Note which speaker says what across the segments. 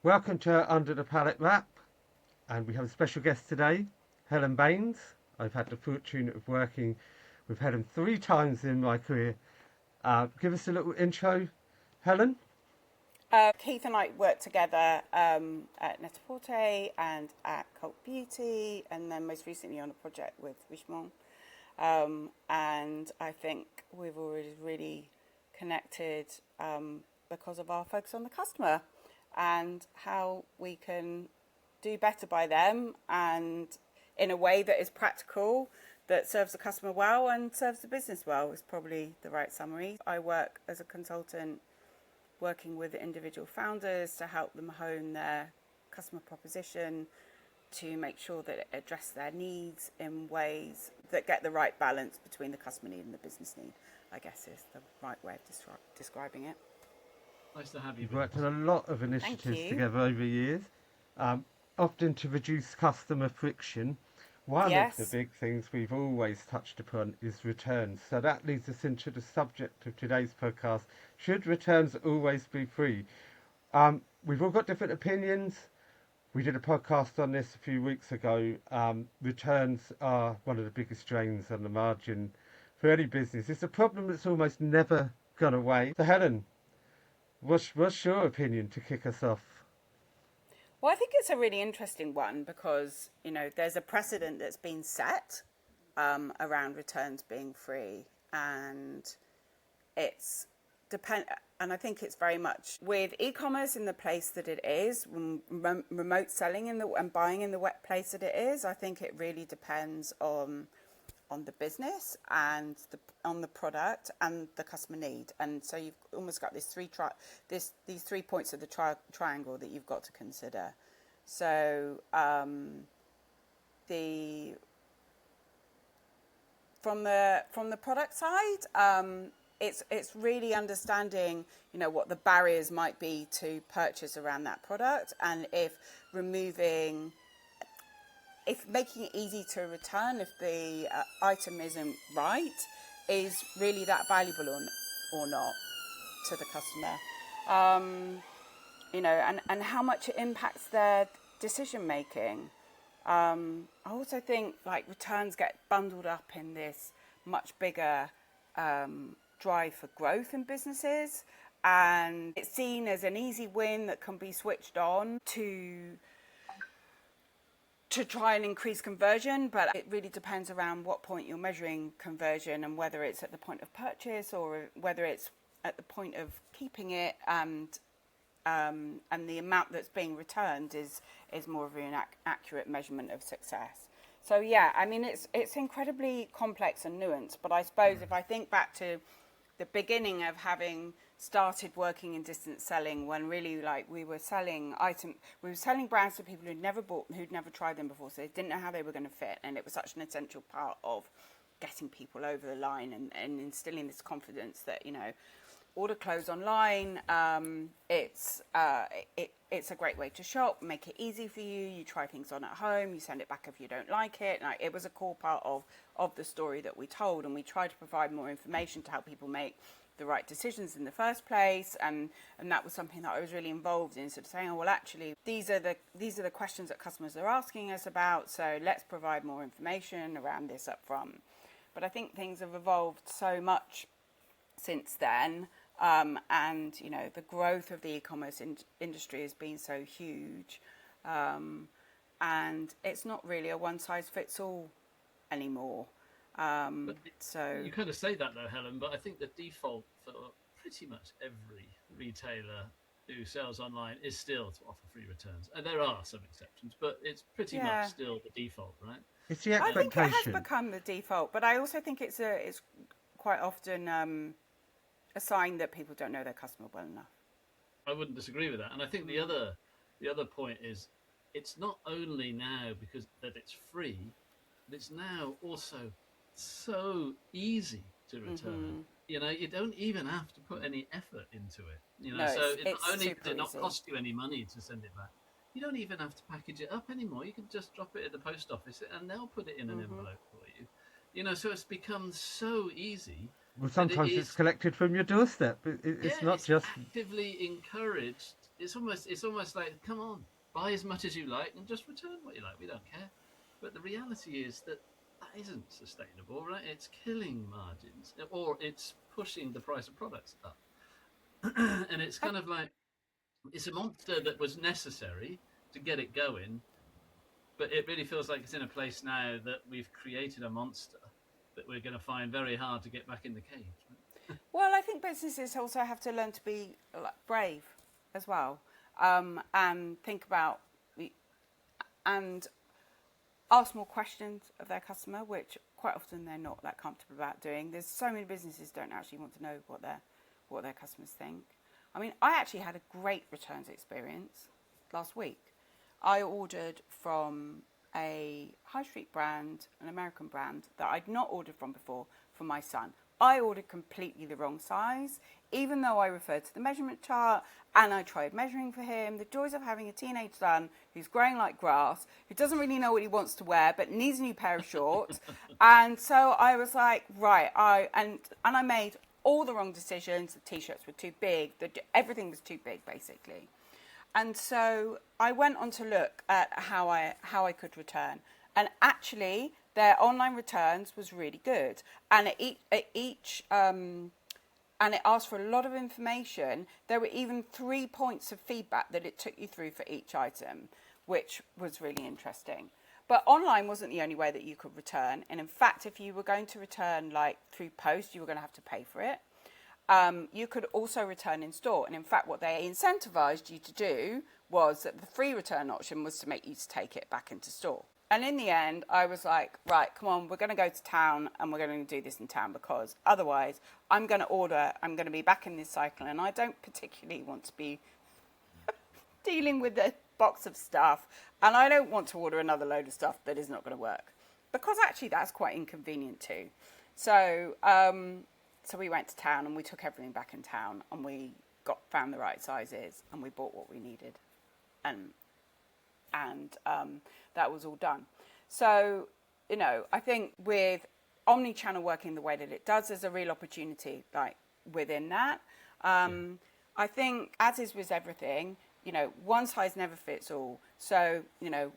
Speaker 1: Welcome to Under the Pallet Wrap, and we have a special guest today, Helen Baines. I've had the fortune of working with Helen 3 times in my career. Give us a little intro, Helen.
Speaker 2: Keith and I worked together at Net-a-Porter and at Cult Beauty, and then most recently on a project with Richemont. And I think we've already really connected because of our focus on the customer and how we can do better by them, and in a way that is practical, that serves the customer well and serves the business well is probably the right summary. I work as a consultant working with individual founders to help them hone their customer proposition to make sure that it addresses their needs in ways that get the right balance between the customer need and the business need, I guess is the right way of describing it.
Speaker 3: Nice to have you.
Speaker 1: We've worked on a lot of initiatives together over years, often to reduce customer friction. One of the big things we've always touched upon is returns. So that leads us into the subject of today's podcast. Should returns always be free? We've all got different opinions. We did a podcast on this a few weeks ago. Returns are one of the biggest drains on the margin for any business. It's a problem that's almost never gone away. So Helen, what's your opinion to kick us off?
Speaker 2: Well, I think it's a really interesting one because, you know, there's a precedent that's been set around returns being free, and and I think it's very much with e-commerce in the place that it is, remote selling and buying in the wet place that it is. I think it really depends on the business and on the product and the customer need, and so you've almost got these 3 points of the triangle that you've got to consider. So from the product side, it's really understanding, you know, what the barriers might be to purchase around that product, and if making it easy to return if the item isn't right is really that valuable or not to the customer. You know, and how much it impacts their decision making. I also think like returns get bundled up in this much bigger drive for growth in businesses, and it's seen as an easy win that can be switched on to try and increase conversion, but it really depends around what point you're measuring conversion and whether it's at the point of purchase or whether it's at the point of keeping it, and the amount that's being returned is more of an accurate measurement of success. So yeah, I mean it's incredibly complex and nuanced, but I suppose if I think back to the beginning of having started working in distance selling, when really like we were selling brands to people who'd never bought, who'd never tried them before, so they didn't know how they were going to fit, and it was such an essential part of getting people over the line and instilling this confidence that, you know, order clothes online, it's a great way to shop, make it easy for you, you try things on at home, you send it back if you don't like it. Like, it was a core part of the story that we told, and we tried to provide more information to help people make the right decisions in the first place, and that was something that I was really involved in, sort of saying, oh, well, actually these are the questions that customers are asking us about, so let's provide more information around this up front. But I think things have evolved so much since then, and you know, the growth of the e-commerce industry has been so huge, and it's not really a one size fits all anymore. So
Speaker 3: you kind of say that though, Helen, but I think the default for pretty much every retailer who sells online is still to offer free returns. And there are some exceptions, but it's pretty much still the default, right?
Speaker 1: It's the expectation.
Speaker 2: I think it has become the default, but I also think it's quite often a sign that people don't know their customer well enough.
Speaker 3: I wouldn't disagree with that. And I think the other point is, it's not only now because that it's free, but it's now also so easy to return. Mm-hmm. You know, you don't even have to put any effort into it. You know, so not only does it not cost you any money to send it back, you don't even have to package it up anymore. You can just drop it at the post office and they'll put it in an envelope for you. You know, so it's become so easy.
Speaker 1: Well, sometimes it's collected from your doorstep. It's not just
Speaker 3: actively encouraged it's almost like, come on, buy as much as you like and just return what you like. We don't care. But the reality is that isn't sustainable, right? It's killing margins, or it's pushing the price of products up. And it's kind of like, it's a monster that was necessary to get it going, but it really feels like it's in a place now that we've created a monster that we're going to find very hard to get back in the cage. Right?
Speaker 2: Well, I think businesses also have to learn to be brave as well, and think about and ask more questions of their customer, which quite often they're not that comfortable about doing. There's so many businesses don't actually want to know what their customers think. I mean, I actually had a great returns experience last week. I ordered from a high street brand, an American brand that I'd not ordered from before, for my son. I ordered completely the wrong size, even though I referred to the measurement chart and I tried measuring for him. The joys of having a teenage son who's growing like grass, who doesn't really know what he wants to wear, but needs a new pair of shorts. And so I was like, right, and I made all the wrong decisions. The t-shirts were too big. Everything was too big, basically. And so I went on to look at how I could return. And actually, their online returns was really good. And and it asked for a lot of information. There were even 3 points of feedback that it took you through for each item, which was really interesting. But online wasn't the only way that you could return. And in fact, if you were going to return like through post, you were going to have to pay for it. You could also return in store. And in fact, what they incentivized you to do was that the free return option was to make you to take it back into store. And in the end, I was like, right, come on, we're going to go to town and we're going to do this in town, because otherwise I'm going to be back in this cycle, and I don't particularly want to be dealing with a box of stuff, and I don't want to order another load of stuff that is not going to work, because actually that's quite inconvenient too. So we went to town and we took everything back in town, and we found the right sizes, and we bought what we needed, and that was all done. So, I think with omni-channel working the way that it does, there's a real opportunity like within that. I think, as is with everything, one size never fits all. So,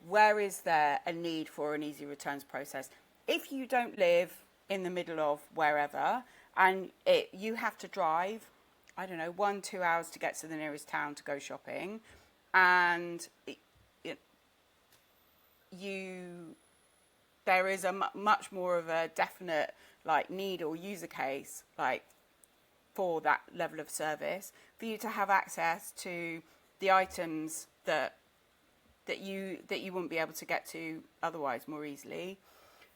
Speaker 2: where is there a need for an easy returns process? If you don't live in the middle of wherever, and you have to drive, 1-2 hours to get to the nearest town to go shopping, and there is a much more of a definite need or user case for that level of service, for you to have access to the items that you wouldn't be able to get to otherwise more easily.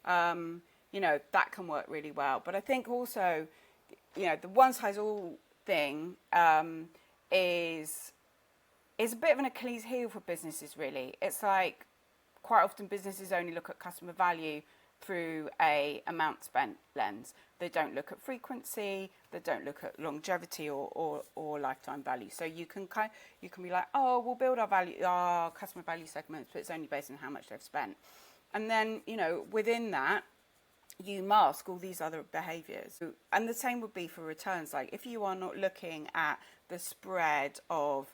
Speaker 2: That can work really well. But I think also, the one size all thing is a bit of an Achilles heel for businesses, really. It's like, quite often businesses only look at customer value through a amount spent lens. They don't look at frequency, they don't look at longevity or lifetime value. So you can be like, oh, we'll build our customer value segments, but it's only based on how much they've spent. And then, within that, you mask all these other behaviours. And the same would be for returns. Like, if you are not looking at the spread of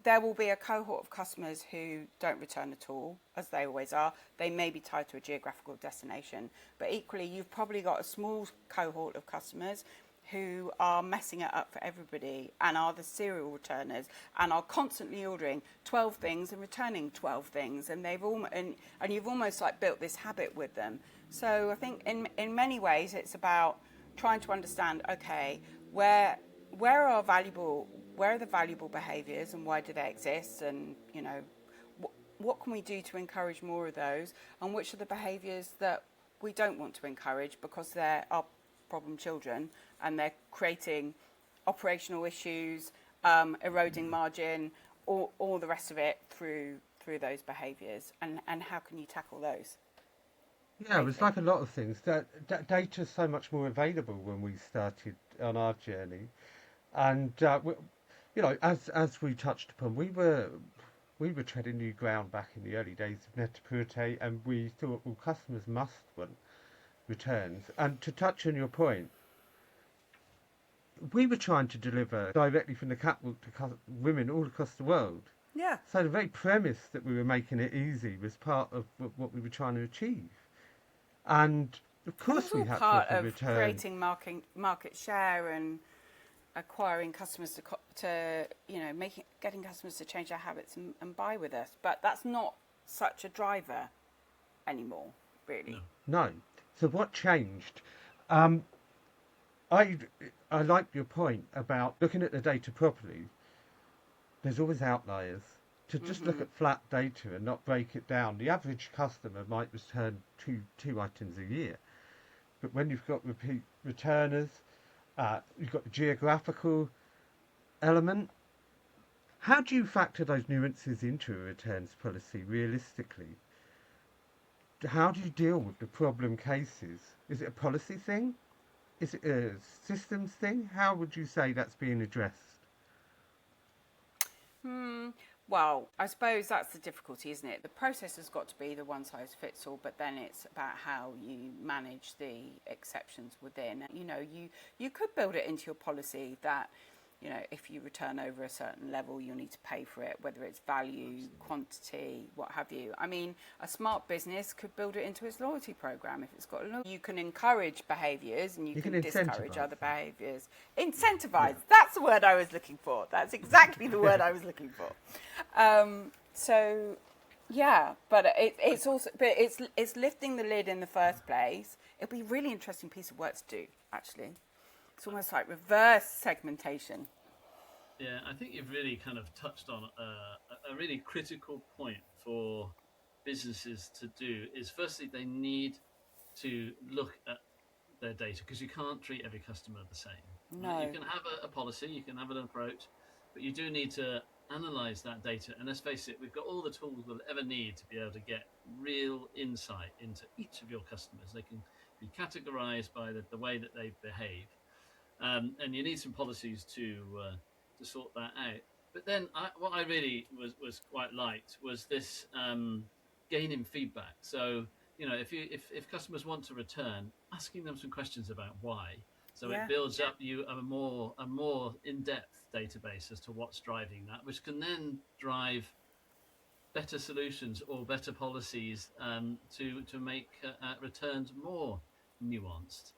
Speaker 2: there will be a cohort of customers who don't return at all, as they always are. They may be tied to a geographical destination, but equally you've probably got a small cohort of customers who are messing it up for everybody and are the serial returners and are constantly ordering 12 things and returning 12 things, and you've almost built this habit with them. So I think in many ways it's about trying to understand, okay, where are the valuable behaviours and why do they exist, and what can we do to encourage more of those, and which are the behaviours that we don't want to encourage because they're our problem children and they're creating operational issues, eroding margin, all the rest of it through those behaviours, and how can you tackle those?
Speaker 1: Yeah, it was like a lot of things. Data's so much more available when we started on our journey, and as we touched upon, we were treading new ground back in the early days of Net-a-Porter, and we thought, well, customers must want returns. And to touch on your point, we were trying to deliver directly from the catwalk to women all across the world.
Speaker 2: Yeah.
Speaker 1: So the very premise that we were making it easy was part of what we were trying to achieve. And of course we had
Speaker 2: part
Speaker 1: to offer
Speaker 2: of
Speaker 1: return.
Speaker 2: creating market share and acquiring customers to getting customers to change their habits and buy with us. But that's not such a driver anymore, really.
Speaker 1: No. So what changed? I like your point about looking at the data properly. There's always outliers. To just look at flat data and not break it down, the average customer might return two items a year. But when you've got repeat returners, you've got the geographical element. How do you factor those nuances into a returns policy realistically? How do you deal with the problem cases? Is it a policy thing? Is it a systems thing? How would you say that's being addressed?
Speaker 2: Well, I suppose that's the difficulty, isn't it? The process has got to be the one size fits all, but then it's about how you manage the exceptions within. You could build it into your policy that, if you return over a certain level, you'll need to pay for it, whether it's value, quantity, what have you. I mean, a smart business could build it into its loyalty program if it's got you can encourage behaviors and you can discourage other behaviors. Incentivize. Yeah. That's the word I was looking for. That's exactly the word I was looking for. But it's lifting the lid in the first place. It'll be a really interesting piece of work to do, actually. It's almost like reverse segmentation.
Speaker 3: Yeah, I think you've really kind of touched on a really critical point for businesses to do is firstly, they need to look at their data because you can't treat every customer the same.
Speaker 2: No.
Speaker 3: You can have a policy, you can have an approach, but you do need to analyze that data. And let's face it, we've got all the tools we'll ever need to be able to get real insight into each of your customers. They can be categorized by the way that they behave. And you need some policies to sort that out. But then what I really was quite liked was this gaining feedback. So, if customers want to return, asking them some questions about why. So it builds up you a more in-depth database as to what's driving that, which can then drive better solutions or better policies to make returns more nuanced.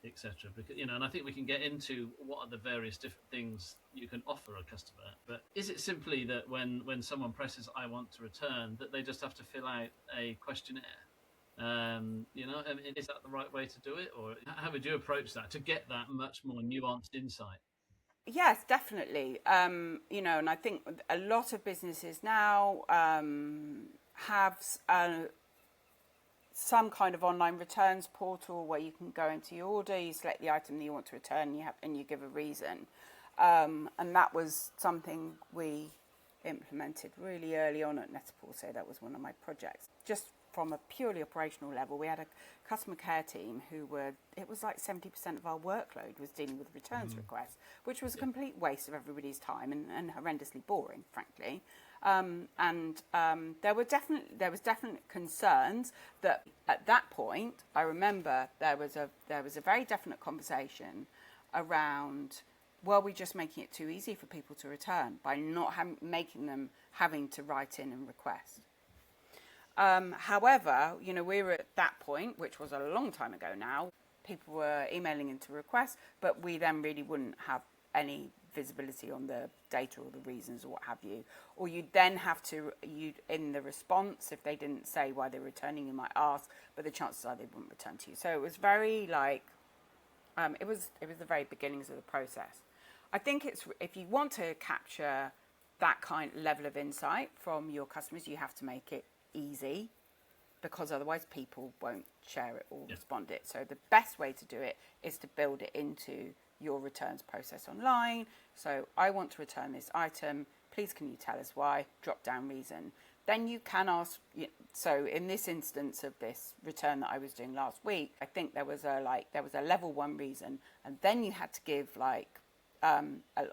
Speaker 3: Etc. And I think we can get into what are the various different things you can offer a customer. But is it simply that when someone presses "I want to return," that they just have to fill out a questionnaire? Is that the right way to do it, or how would you approach that to get that much more nuanced insight?
Speaker 2: Yes, definitely. And I think a lot of businesses now have some kind of online returns portal where you can go into your order, you select the item that you want to return, and you give a reason. And that was something we implemented really early on at Net-a-Porter, so that was one of my projects. Just from a purely operational level, we had a customer care team it was like 70% of our workload was dealing with returns requests, which was a complete waste of everybody's time and horrendously boring, frankly. There was definite concerns that at that point, I remember there was a very definite conversation around, were we just making it too easy for people to return by not making them having to write in and request? However, we were at that point, which was a long time ago now. People were emailing into requests, but we then really wouldn't have any visibility on the data or the reasons or what have you. Or you'd then have to, in the response, if they didn't say why they're returning, you might ask, but the chances are they wouldn't return to you. So it was very it was the very beginnings of the process. I think if you want to capture that kind of level of insight from your customers, you have to make it easy, because otherwise people won't share it or respond it. So the best way to do it is to build it into your returns process online. So I want to return this item. Please can you tell us why? Drop down reason. Then you can ask. So in this instance of this return that I was doing last week, I think there was a level 1 reason, and then you had to give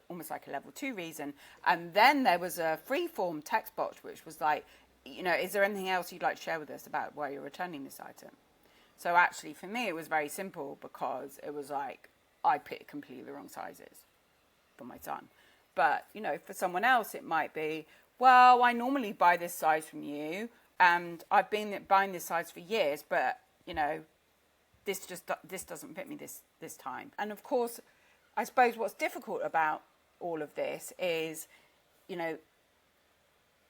Speaker 2: almost like a level 2 reason, and then there was a free form text box which was like, is there anything else you'd like to share with us about why you're returning this item? So actually, for me, it was very simple, because it was like, I picked completely the wrong sizes for my son. But, you know, for someone else, it might be, well, I normally buy this size from you, and I've been buying this size for years, but, you know, this doesn't fit me this time. And of course, I suppose what's difficult about all of this is, you know,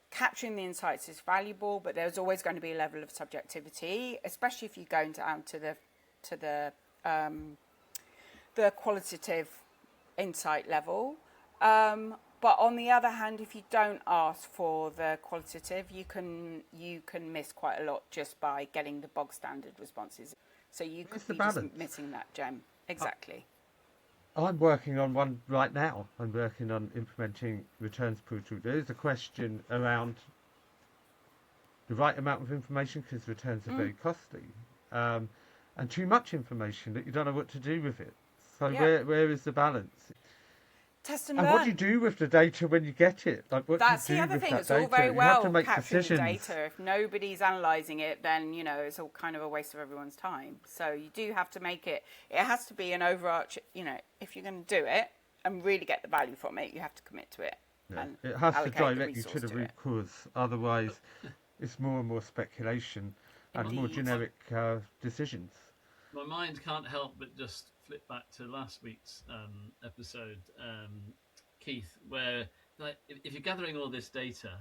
Speaker 2: capturing the insights is valuable, but there's always going to be a level of subjectivity, especially if you go down to the qualitative insight level. But on the other hand, if you don't ask for the qualitative, you can miss quite a lot just by getting the bog standard responses. So you could be just missing that gem. Exactly.
Speaker 1: I'm working on one right now. I'm working on implementing returns portal. There is a question around the right amount of information, because returns are very costly, and too much information that you don't know what to do with it. So where is the balance?
Speaker 2: Test and
Speaker 1: learn. What do you do with the data when you get it? Like, what
Speaker 2: That's
Speaker 1: do you
Speaker 2: the
Speaker 1: do
Speaker 2: other
Speaker 1: with
Speaker 2: thing.
Speaker 1: that
Speaker 2: It's
Speaker 1: data?
Speaker 2: all very
Speaker 1: You have to
Speaker 2: well
Speaker 1: make
Speaker 2: capturing
Speaker 1: decisions.
Speaker 2: the data. If nobody's analysing it, then, you know, it's all kind of a waste of everyone's time. So you do have to make it. It has to be an overarching. You know, if you're going to do it and really get the value from it, you have to commit to it.
Speaker 1: Yeah.
Speaker 2: And
Speaker 1: It has to
Speaker 2: allocate the
Speaker 1: direct you to
Speaker 2: resource
Speaker 1: the
Speaker 2: to
Speaker 1: root
Speaker 2: it.
Speaker 1: cause. Otherwise, it's more and more speculation and more
Speaker 2: Indeed.
Speaker 1: generic decisions.
Speaker 3: My mind can't help but just flip back to last week's episode, Keith, where, like, if you're gathering all this data,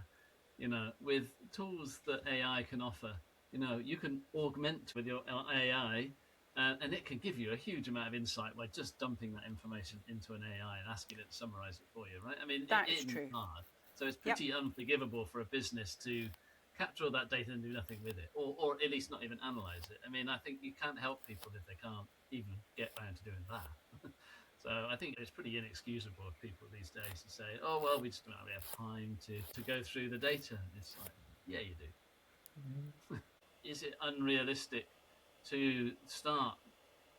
Speaker 3: you know, with tools that AI can offer, you know, you can augment with your AI, and it can give you a huge amount of insight by just dumping that information into an AI and asking it to summarize it for you, right? I mean,
Speaker 2: That
Speaker 3: it
Speaker 2: is
Speaker 3: isn't
Speaker 2: true.
Speaker 3: hard. So it's pretty unforgivable for a business to capture all that data and do nothing with it, or at least not even analyze it. I mean, I think you can't help people if they can't even get around to doing that. So I think it's pretty inexcusable of people these days to say, oh, well, we just don't really have time to go through the data. It's like, yeah, you do. Is it unrealistic to start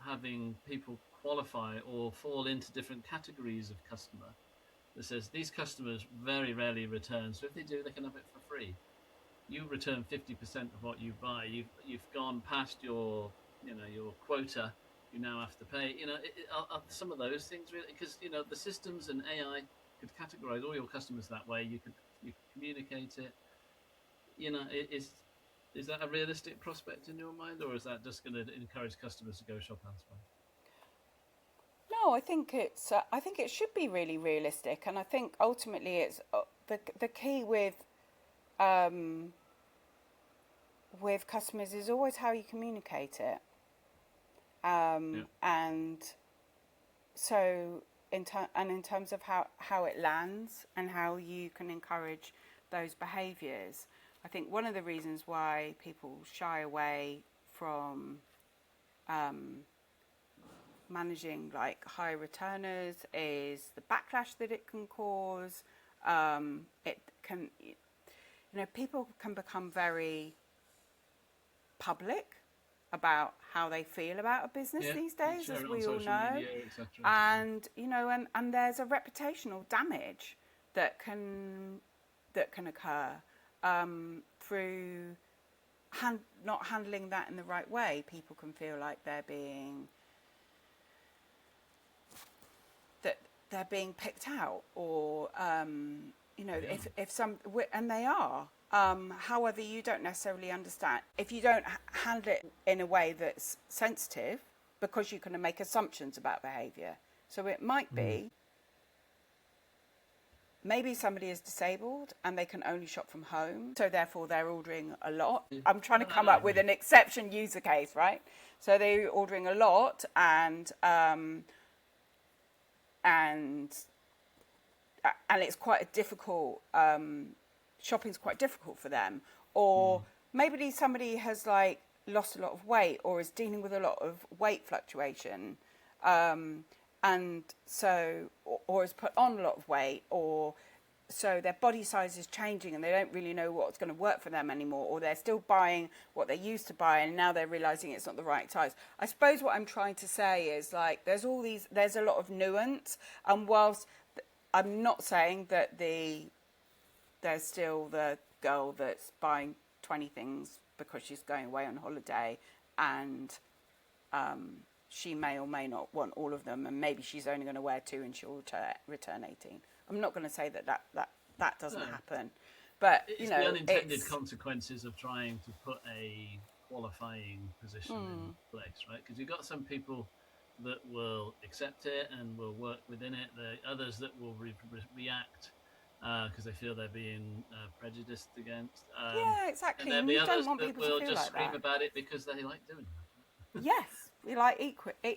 Speaker 3: having people qualify or fall into different categories of customer that says these customers very rarely return, so if they do, they can have it for free? You return 50% of what you buy. You've gone past your quota. You now have to pay. You know, are some of those things really? Because, you know, the systems and AI could categorize all your customers that way. You could communicate it. You know, is that a realistic prospect in your mind, or is that just going to encourage customers to go shop elsewhere?
Speaker 2: No, I think it's. I think it should be really realistic, and I think ultimately it's the key with customers is always how you communicate it. And so in terms of how it lands and how you can encourage those behaviours, I think one of the reasons why people shy away from managing like high returners is the backlash that it can cause. It can, you know, people can become very public about how they feel about a business these days, as we all know, media, and you know, and there's a reputational damage that can occur through not handling that in the right way. People can feel like they're being picked out, or you know, if some, and they are. However, you don't necessarily understand if you don't handle it in a way that's sensitive, because you can make assumptions about behaviour. So it might be maybe somebody is disabled and they can only shop from home, so therefore they're ordering a lot. I'm trying to come up with an exception user case, right? So they're ordering a lot, and it's quite a difficult. Shopping's quite difficult for them, or maybe somebody has like lost a lot of weight or is dealing with a lot of weight fluctuation, and so or has put on a lot of weight, or so their body size is changing and they don't really know what's going to work for them anymore, or they're still buying what they used to buy and now they're realizing it's not the right size. I suppose what I'm trying to say is, like, there's a lot of nuance, and whilst I'm not saying that there's still the girl that's buying 20 things because she's going away on holiday, and she may or may not want all of them, and maybe she's only going to wear 2 and she'll return 18. I'm not going to say that doesn't happen, but
Speaker 3: it's the unintended consequences of trying to put a qualifying position in place, right? Because you've got some people that will accept it and will work within it. The others that will react because they feel they're being prejudiced against.
Speaker 2: Yeah, exactly.
Speaker 3: And there'll be others that will just scream about it because they like doing that.
Speaker 2: Yes, we like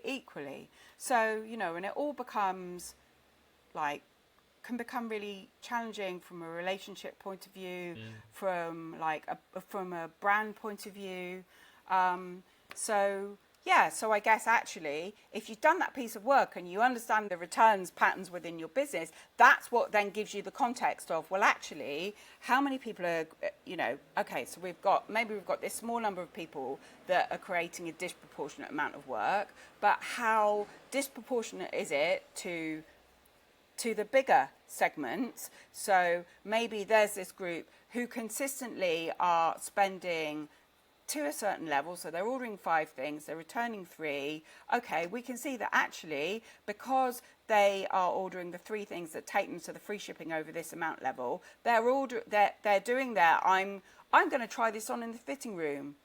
Speaker 2: equally. So, and it all becomes like, can become really challenging from a relationship point of view, from from a brand point of view. So I guess actually, if you've done that piece of work and you understand the returns patterns within your business, that's what then gives you the context of, well, actually, how many people are, okay, so we've got this small number of people that are creating a disproportionate amount of work, but how disproportionate is it to the bigger segments? So maybe there's this group who consistently are spending to a certain level, so they're ordering 5 things, they're returning 3. Okay, we can see that actually, because they are ordering the 3 things that take them to the free shipping over this amount level, they're doing their I'm going to try this on in the fitting room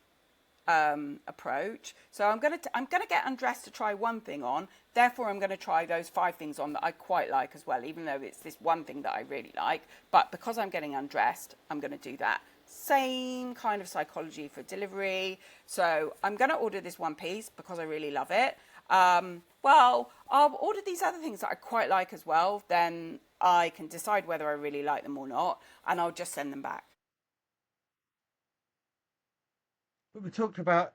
Speaker 2: approach. So I'm going to get undressed to try one thing on. Therefore, I'm going to try those 5 things on that I quite like as well, even though it's this one thing that I really like. But because I'm getting undressed, I'm going to do that. Same kind of psychology for delivery. So I'm going to order this one piece because I really love it. Well, I'll order these other things that I quite like as well. Then I can decide whether I really like them or not, and I'll just send them back.
Speaker 1: But we talked about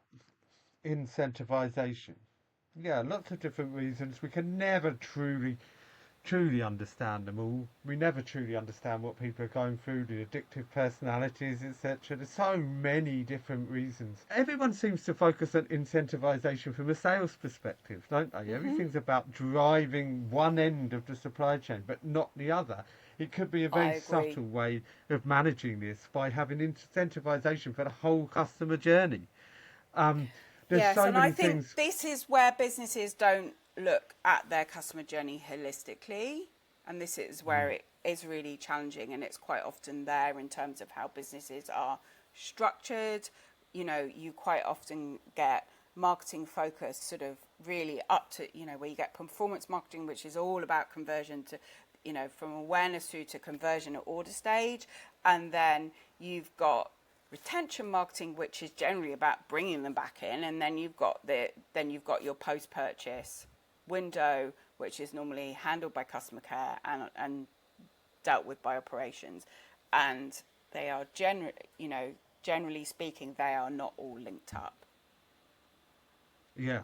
Speaker 1: incentivization. Yeah, lots of different reasons. We can never truly understand them all. We never truly understand what people are going through, the addictive personalities, etc. There's so many different reasons. Everyone seems to focus on incentivization from a sales perspective, don't they? Mm-hmm. Everything's about driving one end of the supply chain, but not the other. It could be a very subtle way of managing this by having incentivization for the whole customer journey.
Speaker 2: Yes, so and I think this is where businesses don't look at their customer journey holistically, and this is where it is really challenging, and it's quite often there in terms of how businesses are structured. You quite often get marketing focus sort of really up to, where you get performance marketing, which is all about conversion to, from awareness through to conversion at order stage, and then you've got retention marketing, which is generally about bringing them back in, and then you've got your post-purchase window, which is normally handled by customer care and dealt with by operations, and they are generally speaking, they are not all linked up.
Speaker 1: Yeah,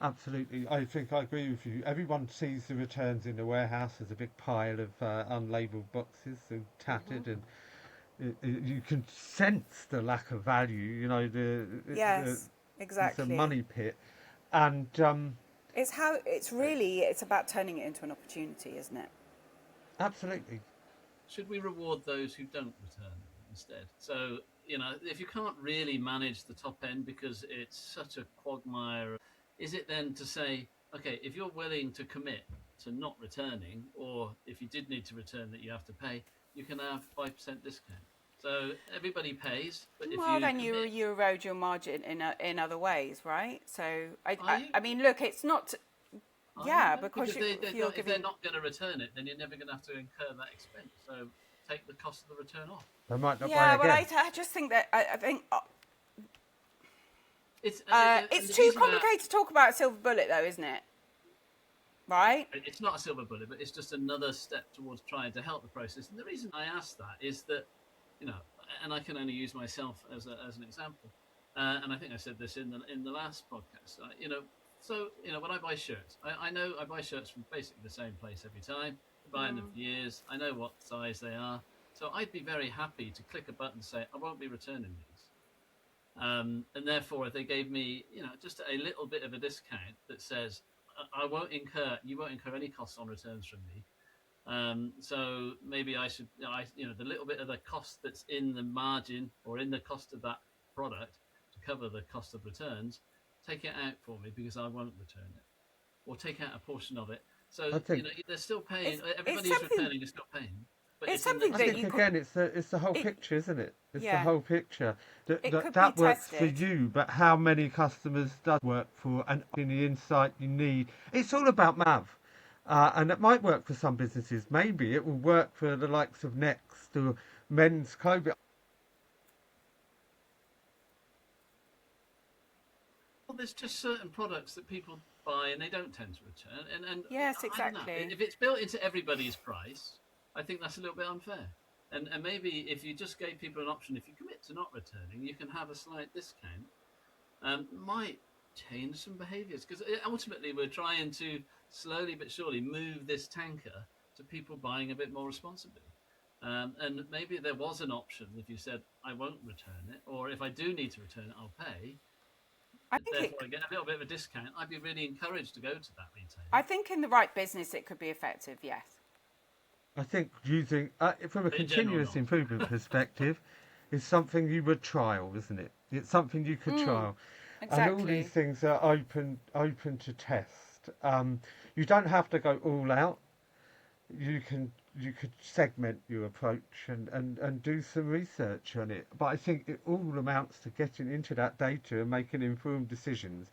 Speaker 1: absolutely. I think I agree with you. Everyone sees the returns in the warehouse as a big pile of unlabeled boxes, so tattered, and you can sense the lack of value.
Speaker 2: Yes, exactly.
Speaker 1: It's a money pit, and
Speaker 2: it's about turning it into an opportunity, isn't it?
Speaker 1: Absolutely.
Speaker 3: Should we reward those who don't return instead? So, if you can't really manage the top end because it's such a quagmire, is it then to say, okay, if you're willing to commit to not returning, or if you did need to return that you have to pay, you can have 5% discount. So everybody pays, but
Speaker 2: then you erode your margin in other ways, right? So I mean, look, it's not. Because
Speaker 3: if they're not going to return it, then you're never going to have to incur that expense. So take the cost of the return off.
Speaker 1: They might not buy again.
Speaker 2: I just think that I think it's too complicated to talk about a silver bullet, though, isn't it? Right?
Speaker 3: It's not a silver bullet, but it's just another step towards trying to help the process. And the reason I ask that is that, and I can only use myself as an example. And I think I said this in the last podcast. So when I buy shirts, I know I buy shirts from basically the same place every time. I've been buying them for years. I know what size they are. So I'd be very happy to click a button and say, I won't be returning these. And therefore, if they gave me, just a little bit of a discount that says, you won't incur any costs on returns from me. So maybe I should, the little bit of the cost that's in the margin or in the cost of that product to cover the cost of returns, take it out for me because I won't return it, or take out a portion of it. So
Speaker 1: I think
Speaker 3: they're still paying.
Speaker 2: It's
Speaker 3: Everybody who's returning is still paying, but
Speaker 2: it's
Speaker 3: it's in the
Speaker 2: something
Speaker 1: I
Speaker 2: that
Speaker 1: think
Speaker 2: you
Speaker 3: discount.
Speaker 2: could.
Speaker 1: again, it's the whole
Speaker 2: It,
Speaker 1: picture, isn't it? It's the
Speaker 2: yeah,
Speaker 1: whole picture.
Speaker 2: it could be
Speaker 1: That works for
Speaker 2: tested.
Speaker 1: you, but how many customers does work for, and in the insight you need. It's all about MAV, and it might work for some businesses. Maybe it will work for the likes of Next or Men's Clothing.
Speaker 3: Well, there's just certain products that people buy and they don't tend to return. And
Speaker 2: Yes,
Speaker 3: I don't know.
Speaker 2: exactly.
Speaker 3: If it's built into everybody's price, I think that's a little bit unfair. And maybe if you just gave people an option, if you commit to not returning, you can have a slight discount. Might change some behaviours, because ultimately we're trying to slowly but surely move this tanker to people buying a bit more responsibly. And maybe there was an option if you said, I won't return it, or if I do need to return it, I'll pay.
Speaker 2: I think
Speaker 3: Therefore, I get a little bit of a discount. I'd be really encouraged to go to that retailer.
Speaker 2: I think in the right business it could be effective. Yes.
Speaker 1: I think using, from a
Speaker 3: But in general,
Speaker 1: continuous
Speaker 3: not.
Speaker 1: improvement perspective, is something you would trial, isn't it? It's something you could trial, and all these
Speaker 2: Exactly.
Speaker 1: things are open to test. You don't have to go all out. You could segment your approach and do some research on it. But I think it all amounts to getting into that data and making informed decisions.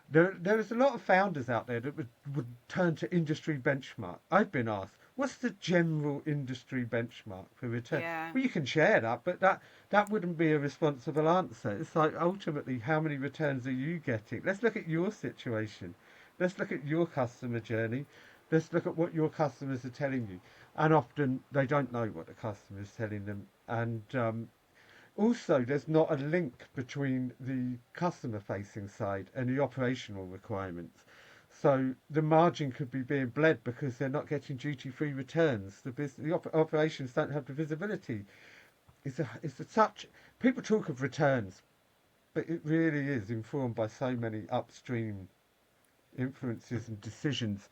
Speaker 1: There is a lot of founders out there that would turn to industry benchmark. I've been asked, what's the general industry benchmark for return?
Speaker 2: Yeah.
Speaker 1: Well, you can share that, but that wouldn't be a responsible answer. It's like, ultimately, how many returns are you getting? Let's look at your situation. Let's look at your customer journey. Let's look at what your customers are telling you. And often they don't know what the customer is telling them. And also, there's not a link between the customer facing side and the operational requirements. So the margin could be being bled because they're not getting duty free returns. Operations don't have the visibility. It's a such, people talk of returns, but it really is informed by so many upstream influences and decisions.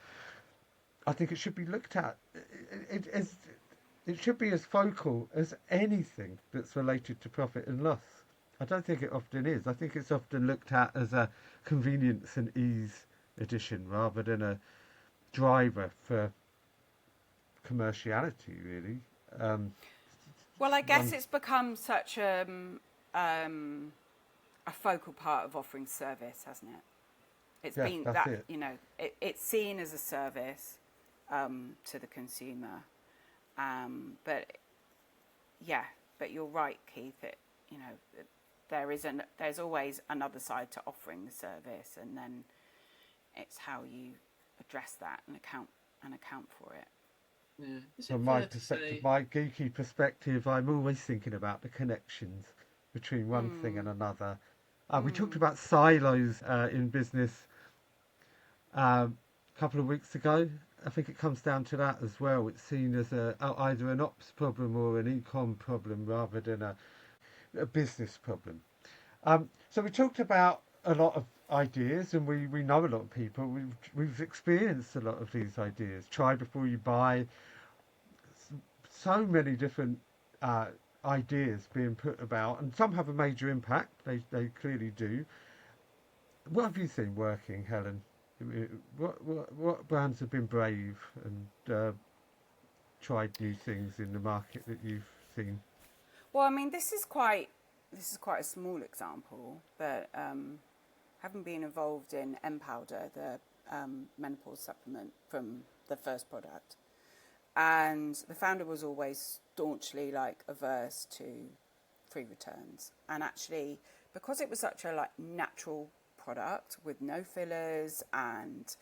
Speaker 1: I think it should be looked at. It should be as focal as anything that's related to profit and loss. I don't think it often is. I think it's often looked at as a convenience and ease addition rather than a driver for commerciality, really. Um,
Speaker 2: Well, I guess
Speaker 1: one,
Speaker 2: it's become such a focal part of offering service, hasn't it? It's
Speaker 1: yes,
Speaker 2: been
Speaker 1: that's
Speaker 2: that,
Speaker 1: it.
Speaker 2: it's seen as a service to the consumer. But yeah, but you're right, Keith. There's always another side to offering the service, and then it's how you address that and account for it.
Speaker 3: Yeah. Is it
Speaker 1: From my
Speaker 3: fair to
Speaker 1: perspective,
Speaker 3: say?
Speaker 1: my geeky perspective, I'm always thinking about the connections between one thing and
Speaker 2: Mm,
Speaker 1: another. We talked
Speaker 2: mm,
Speaker 1: about silos in business a couple of weeks ago. I think it comes down to that as well. It's seen as either an ops problem or an e-com problem rather than a business problem. So we talked about a lot of ideas, and we know a lot of people. We've experienced a lot of these ideas. Try before you buy. So many different uh, ideas being put about, and some have a major impact. They clearly do. What have you seen working, Helen? What brands have been brave and tried new things in the market that you've seen?
Speaker 2: Well, I mean, this is quite a small example, but having been involved in M Powder, the menopause supplement from the first product, and the founder was always staunchly averse to free returns, and actually because it was such a natural product with no fillers and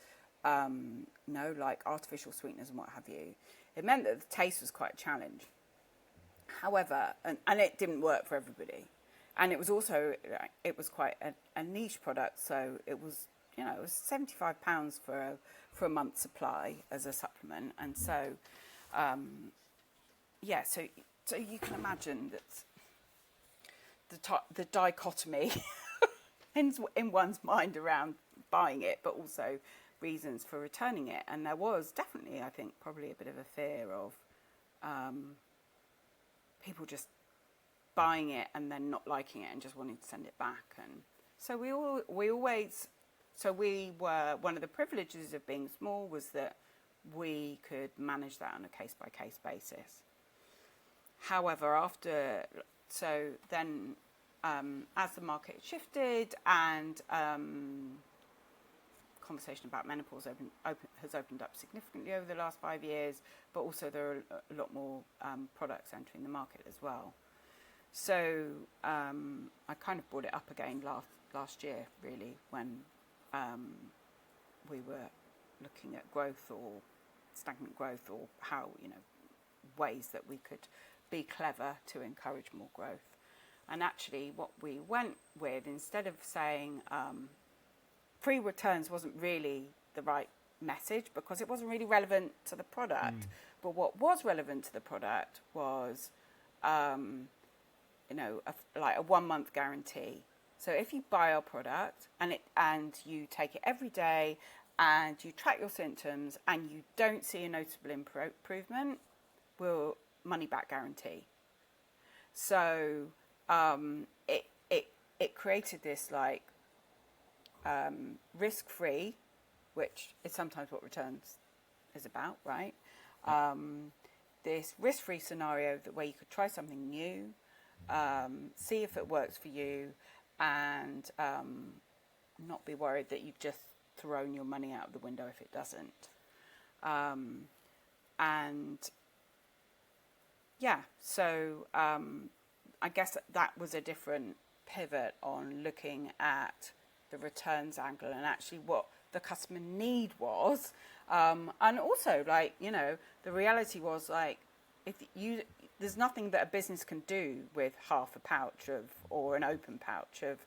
Speaker 2: no artificial sweeteners and what have you, it meant that the taste was quite a challenge. However, and it didn't work for everybody, and it was also it was quite a niche product, so it was it was £75 for a month's supply as a supplement, and so yeah, so you can imagine that the dichotomy in one's mind around buying it, but also reasons for returning it, and there was definitely, I think, probably a bit of a fear of people just buying it and then not liking it and just wanting to send it back, and So we always, so we were, one of the privileges of being small was that we could manage that on a case-by-case basis. However, so then as the market shifted and conversation about menopause has opened up significantly over the last 5 years, but also there are a lot more products entering the market as well. So I kind of brought it up again last year, really, when we were looking at growth or stagnant growth, or how, ways that we could be clever to encourage more growth. And actually what we went with, instead of saying free returns, wasn't really the right message because it wasn't really relevant to the product. But what was relevant to the product was like a 1 month guarantee. So if you buy our product and you take it every day and you track your symptoms and you don't see a noticeable improvement, we'll money back guarantee. So it created this like risk-free, which is sometimes what returns is about, right? This risk-free scenario where you could try something new, see if it works for you, and not be worried that you've just thrown your money out of the window if it doesn't. So I guess that was a different pivot on looking at the returns angle and actually what the customer need was. And also, the reality was, there's nothing that a business can do with half a pouch or an open pouch of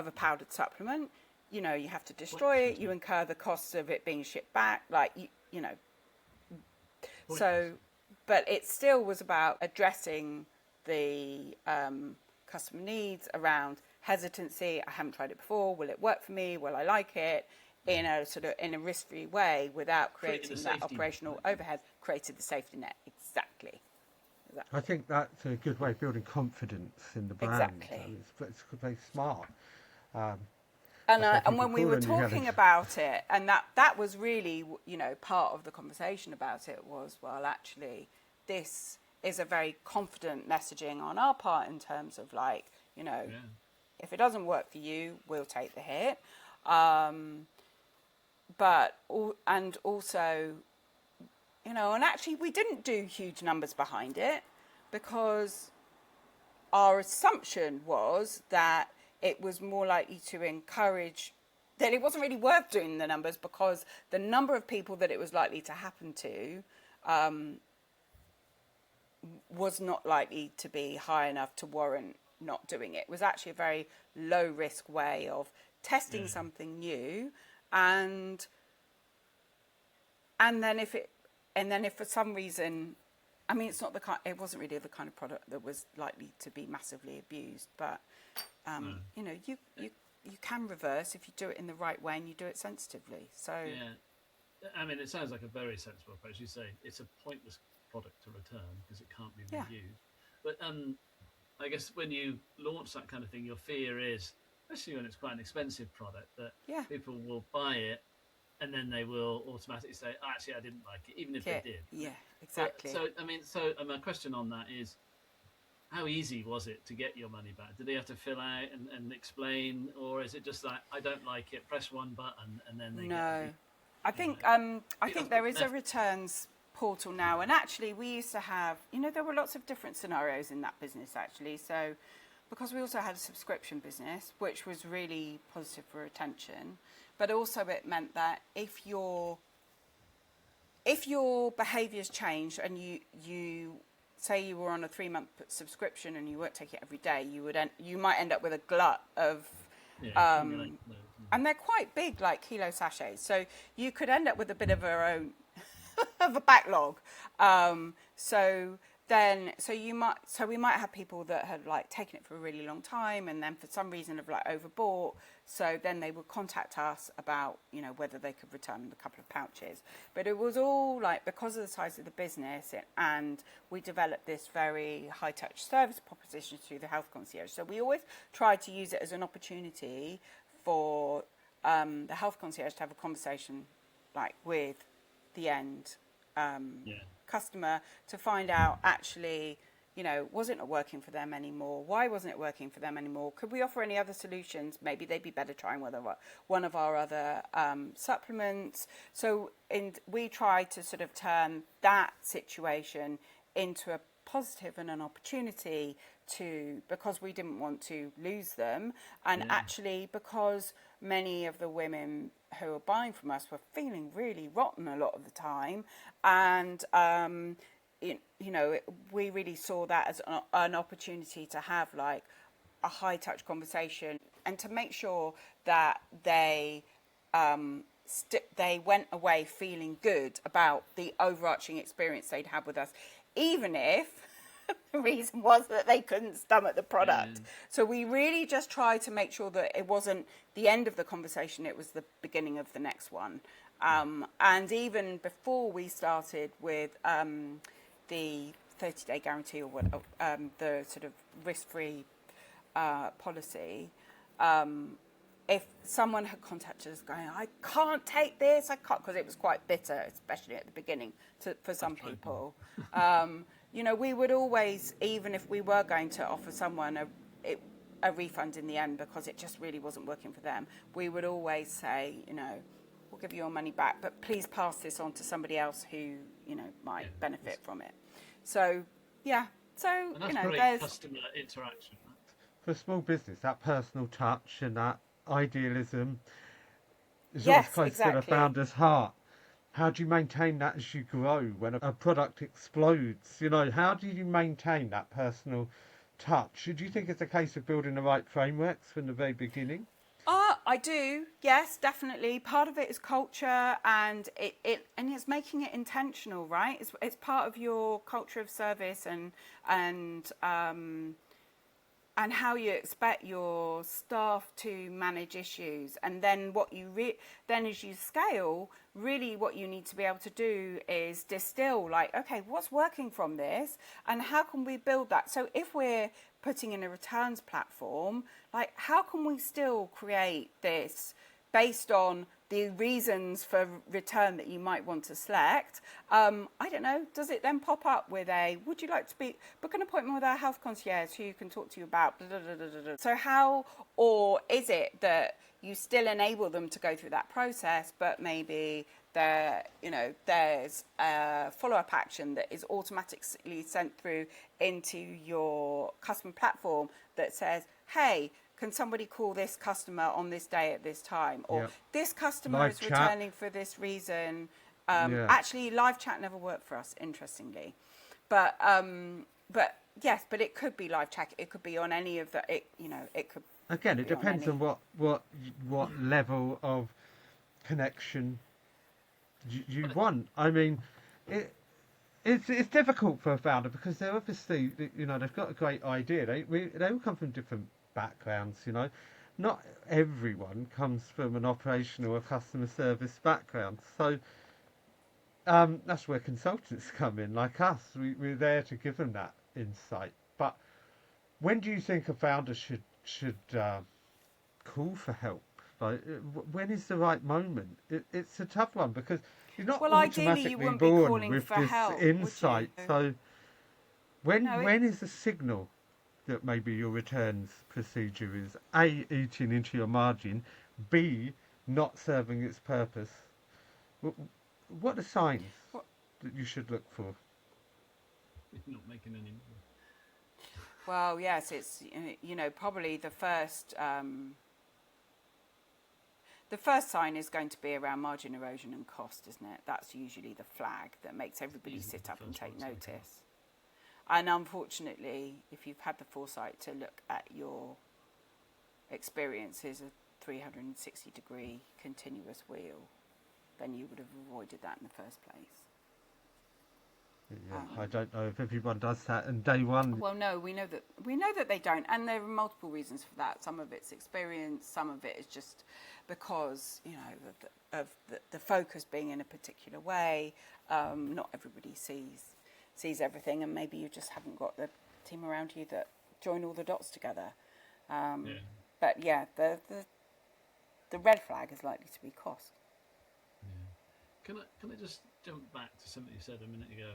Speaker 2: a powdered supplement. You have to destroy it. You incur the costs of it being shipped back. So, but it still was about addressing the customer needs around hesitancy. I haven't tried it before. Will it work for me? Will I like it? In a risk-free way, without creating that operational overhead. Created the safety net. Exactly.
Speaker 1: I think that's a good way of building confidence in the brand.
Speaker 2: Exactly.
Speaker 1: It's very smart.
Speaker 2: And when we were talking about it, and that was really, part of the conversation about it was, well, actually, this is a very confident messaging on our part in terms of if it doesn't work for you, we'll take the hit. And also, and actually we didn't do huge numbers behind it because our assumption was that it was more likely to encourage, that it wasn't really worth doing the numbers because the number of people that it was likely to happen to was not likely to be high enough to warrant not doing it. It was actually a very low risk way of testing something new, and then if for some reason, it wasn't really the kind of product that was likely to be massively abused, but you can reverse if you do it in the right way and you do it sensitively. So
Speaker 3: it sounds like a very sensible approach. You say it's a pointless product to return because it can't be reused. But I guess when you launch that kind of thing, your fear is, especially when it's quite an expensive product, that people will buy it and then they will automatically say, actually, I didn't like it, even if they did.
Speaker 2: Yeah, exactly.
Speaker 3: So my question on that is, how easy was it to get your money back? Did they have to fill out and explain, or is it just like, I don't like it, press one button, and then they get it?
Speaker 2: I think there is a returns portal now, and actually we used to have, there were lots of different scenarios in that business actually. So because we also had a subscription business, which was really positive for retention, but also it meant that if your behaviours changed and you say you were on a 3-month subscription and you weren't taking it every day, you might end up with a glut of and they're quite big, like kilo sachets, so you could end up with a bit of a backlog. So we might have people that had taken it for a really long time and then for some reason have overbought. So then they would contact us about, whether they could return a couple of pouches. But it was all because of the size of the business and we developed this very high touch service proposition through the health concierge. So we always tried to use it as an opportunity for the health concierge to have a conversation like with the end customer to find out actually, was it not working for them anymore? Why wasn't it working for them anymore? Could we offer any other solutions? Maybe they'd be better trying one of our other supplements. So we try to sort of turn that situation into a positive and an opportunity because we didn't want to lose them, and actually because many of the women who were buying from us were feeling really rotten a lot of the time, and we really saw that as an opportunity to have like a high touch conversation and to make sure that they went away feeling good about the overarching experience they'd had with us, even if the reason was that they couldn't stomach the product. So we really just tried to make sure that it wasn't the end of the conversation, it was the beginning of the next one. And even before we started with the 30-day guarantee or what, the sort of risk-free policy, if someone had contacted us going, I can't take this, I can't, because it was quite bitter, especially at the beginning for some people. We would always, even if we were going to offer someone a refund in the end because it just really wasn't working for them, we would always say, we'll give you your money back, but please pass this on to somebody else who, might benefit from it. So, and
Speaker 3: that's great customer interaction. Right?
Speaker 1: For a small business, that personal touch and that idealism is always close to the founder's heart. How do you maintain that as you grow when a product explodes? How do you maintain that personal touch? Do you think it's a case of building the right frameworks from the very beginning?
Speaker 2: I do, yes, definitely. Part of it is culture, and it's making it intentional, right? It's part of your culture of service and how you expect your staff to manage issues. And then then as you scale, really what you need to be able to do is distill, like, okay, what's working from this and how can we build that? So if we're putting in a returns platform, like, how can we still create this based on the reasons for return that you might want to select? I don't know, does it then pop up with would you like to book an appointment with our health concierge who can talk to you about blah, blah, blah, blah, blah. So how, or is it that you still enable them to go through that process, but maybe there's a follow-up action that is automatically sent through into your customer platform that says, hey, can somebody call this customer on this day at this time? Or this customer
Speaker 1: live
Speaker 2: is
Speaker 1: chat.
Speaker 2: returning for this reason. Actually, live chat never worked for us, interestingly. But yes, but it could be live chat. It could be on any of the, it could.
Speaker 1: Again, it depends on what level of connection you want. I mean, it's difficult for a founder because they're obviously, they've got a great idea. They all come from different backgrounds. Not everyone comes from an operational or customer service background. So that's where consultants come in, like us. We're there to give them that insight. But when do you think a founder should call for help? Like, when is the right moment? It's a tough one because you're not automatically born with this insight. So when is the signal that maybe your returns procedure is A, eating into your margin, B, not serving its purpose? What are signs that you should look for?
Speaker 3: Not making any money.
Speaker 2: Well, yes, it's probably the first sign is going to be around margin erosion and cost, isn't it? That's usually the flag that makes everybody sit up and take notice. And unfortunately, if you've had the foresight to look at your experiences a 360-degree continuous wheel, then you would have avoided that in the first place.
Speaker 1: Yeah, I don't know if everyone does that in day one.
Speaker 2: Well, no, we know that they don't, and there are multiple reasons for that. Some of it's experience, some of it is just because of the focus being in a particular way. Not everybody sees everything, and maybe you just haven't got the team around you that join all the dots together. But yeah, The red flag is likely to be cost.
Speaker 3: Yeah. Can I just jump back to something you said a minute ago?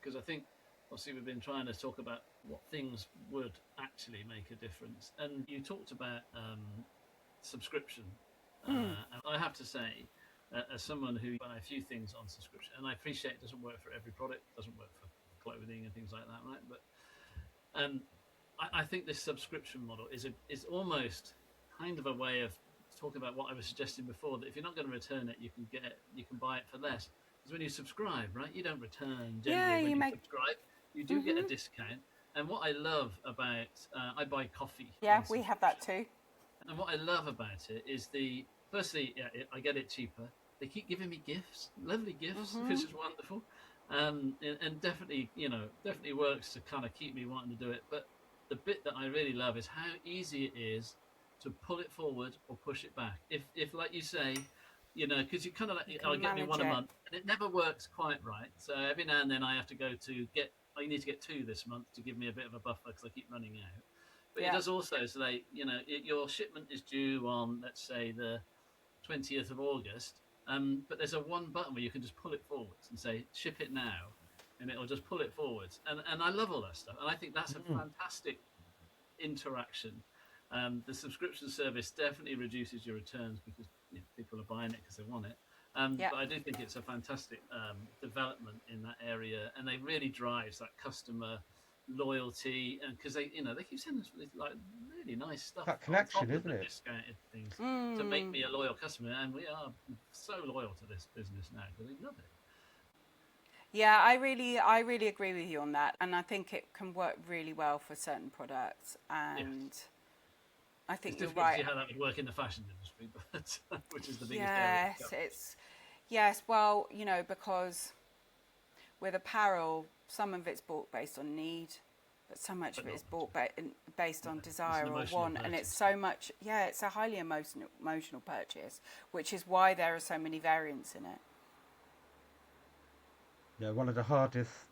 Speaker 3: Because I think obviously we've been trying to talk about what things would actually make a difference, and you talked about subscription. And I have to say, as someone who buy a few things on subscription, and I appreciate it doesn't work for every product, doesn't work for clothing and things like that, right? But I think this subscription model is almost kind of a way of talking about what I was suggesting before, that if you're not going to return it, you can buy it for less. Because when you subscribe, right, you don't return generally. When you subscribe, you do get a discount. And what I love about I buy coffee.
Speaker 2: Yeah, we have that too.
Speaker 3: And what I love about it is firstly, I get it cheaper. They keep giving me gifts, lovely gifts, which is wonderful. And definitely, definitely works to kind of keep me wanting to do it. But the bit that I really love is how easy it is to pull it forward or push it back. If like you say, because you kind of I'll get me one a month, and it never works quite right. So every now and then I have to go to I need to get 2 this month to give me a bit of a buffer because I keep running out. But it does also say, your shipment is due on, let's say, the 20th of August. But there's a one button where you can just pull it forwards and say, ship it now. And it'll just pull it forwards. And I love all that stuff. And I think that's a fantastic interaction. The subscription service definitely reduces your returns because people are buying it because they want it. But I do think it's a fantastic development in that area. And they really drives that customer loyalty, and because they keep sending us like really nice stuff,
Speaker 1: that connection, isn't it?
Speaker 3: Discounted things to make me a loyal customer, and we are so loyal to this business now because we love it.
Speaker 2: Yeah, I really agree with you on that, and I think it can work really well for certain products. And I think
Speaker 3: it's
Speaker 2: you're right.
Speaker 3: To see how that would work in the fashion industry, but which is the biggest
Speaker 2: area. Well, because with apparel, some of it's bought based on need, but so much of it is bought based on desire or want, and it's so much. Yeah, it's a highly emotional purchase, which is why there are so many variants in it.
Speaker 1: Yeah, one of the hardest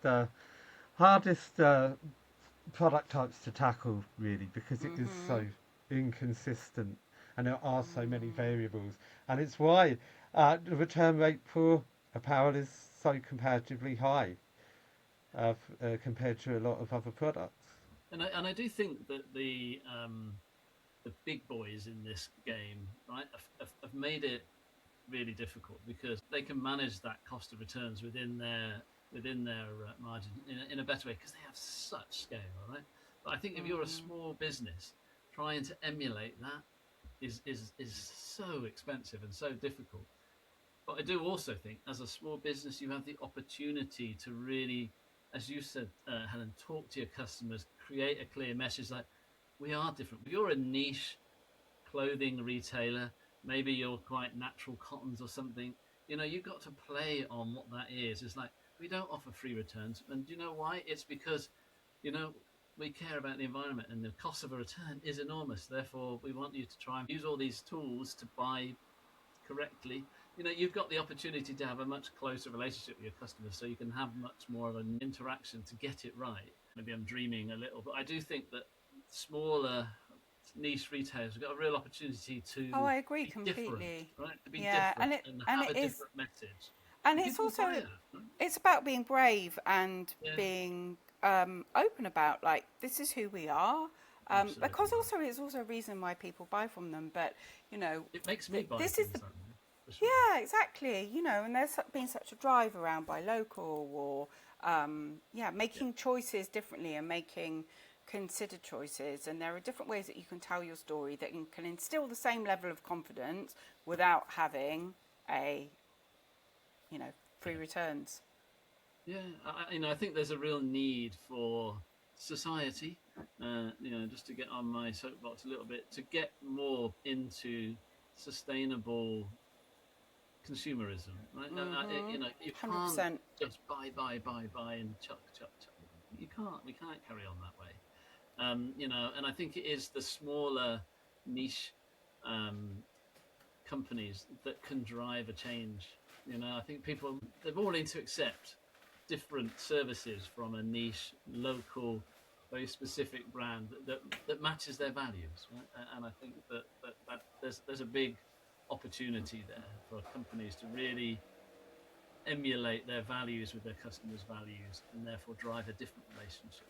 Speaker 1: product types to tackle, really, because it is so inconsistent and there are so many variables, and it's why the return rate for apparel is so comparatively high compared to a lot of other products.
Speaker 3: And I do think that the big boys in this game, right, have made it really difficult because they can manage that cost of returns within their margin in a better way because they have such scale, right? But I think if you're a small business, trying to emulate that is so expensive and so difficult. But I do also think, as a small business, you have the opportunity to really, as you said, Helen, talk to your customers, create a clear message like, we are different. You're a niche clothing retailer. Maybe you're quite natural cottons or something. You've got to play on what that is. It's like, we don't offer free returns. And do you know why? It's because, we care about the environment and the cost of a return is enormous. Therefore, we want you to try and use all these tools to buy correctly. You've got the opportunity to have a much closer relationship with your customers, so you can have much more of an interaction to get it right. Maybe I'm dreaming a little, but I do think that smaller niche retailers have got a real opportunity to
Speaker 2: I agree
Speaker 3: be
Speaker 2: completely.
Speaker 3: Different, right? To be different and have a different message.
Speaker 2: And it's also, it's about being brave and being open about, like, this is who we are. Because also it's also a reason why people buy from them. But,
Speaker 3: it makes me buy
Speaker 2: this is the, sure. Yeah, exactly. And there's been such a drive around buy local or, making choices differently and making considered choices. And there are different ways that you can tell your story that can instill the same level of confidence without having free returns.
Speaker 3: Yeah, I think there's a real need for society, just to get on my soapbox a little bit, to get more into sustainable consumerism, right? You can't 100%. Just buy and chuck. We can't carry on that way. And I think it is the smaller niche companies that can drive a change. I think they're more willing to accept different services from a niche, local, very specific brand that matches their values, right? And I think that there's a big opportunity there for companies to really emulate their values with their customers' values, and therefore drive a different relationship.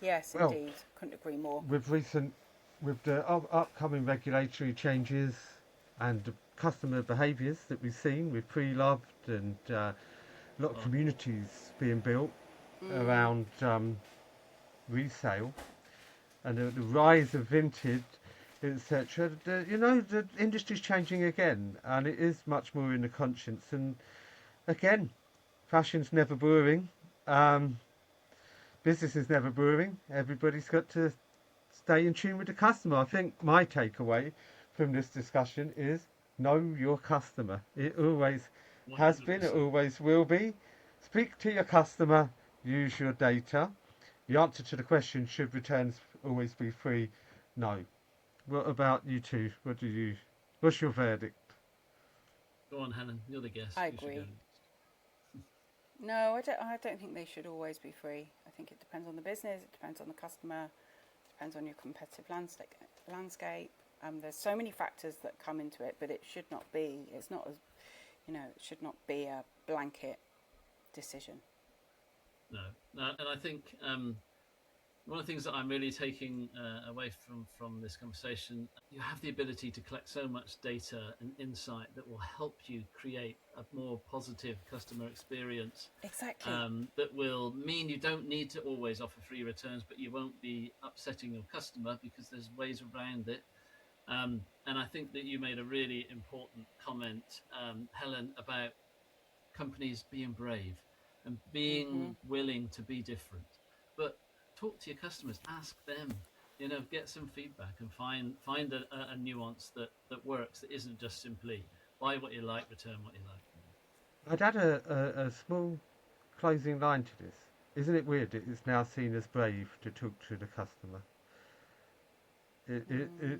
Speaker 2: Yes,
Speaker 1: Well,
Speaker 2: indeed. Couldn't agree more.
Speaker 1: with the upcoming regulatory changes and the customer behaviours that we've seen with pre-loved and a lot of communities being built around resale, and the rise of vintage, etc. The industry's changing again, and it is much more in the conscience. And again, fashion's never boring. Business is never boring. Everybody's got to stay in tune with the customer. I think my takeaway from this discussion is know your customer. It always has been, it
Speaker 3: 100%.
Speaker 1: always will be. Speak to your customer, use your data. The answer to the question, should returns always be free? No. What about you two? What's your verdict?
Speaker 3: Go on, Helen, you're the guest.
Speaker 2: I
Speaker 3: You should
Speaker 2: agree.
Speaker 3: go next.
Speaker 2: No, I don't think they should always be free. I think it depends on the business, it depends on the customer, it depends on your competitive landscape. There's so many factors that come into it, but it should not be. It's not as, it should not be a blanket decision.
Speaker 3: No, and I think one of the things that I'm really taking away from this conversation, you have the ability to collect so much data and insight that will help you create a more positive customer experience.
Speaker 2: Exactly.
Speaker 3: That will mean you don't need to always offer free returns, but you won't be upsetting your customer because there's ways around it. And I think that you made a really important comment, Helen, about companies being brave and being willing to be different. But talk to your customers, ask them, get some feedback and find a nuance that works, that isn't just simply buy what you like, return what you like.
Speaker 1: I'd add a small closing line to this. Isn't it weird that it's now seen as brave to talk to the customer? It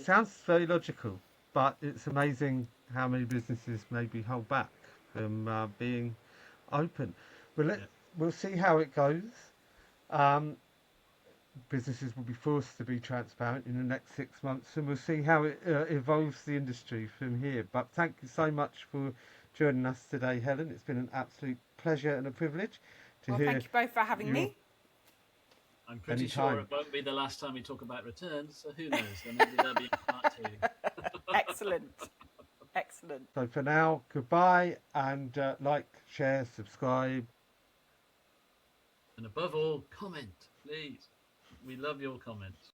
Speaker 1: sounds very logical, but it's amazing how many businesses maybe hold back from being open. We'll see how it goes. Businesses will be forced to be transparent in the next 6 months, and we'll see how it evolves the industry from here. But thank you so much for joining us today, Helen. It's been an absolute pleasure and a privilege to hear.
Speaker 2: Thank you both for having me.
Speaker 3: I'm pretty
Speaker 1: Anytime.
Speaker 3: sure it won't be the last time we talk about returns, so who knows? Then maybe there'll be a part two.
Speaker 2: Excellent. Excellent.
Speaker 1: So for now, goodbye, and like, share, subscribe.
Speaker 3: And above all, comment, please. We love your comments.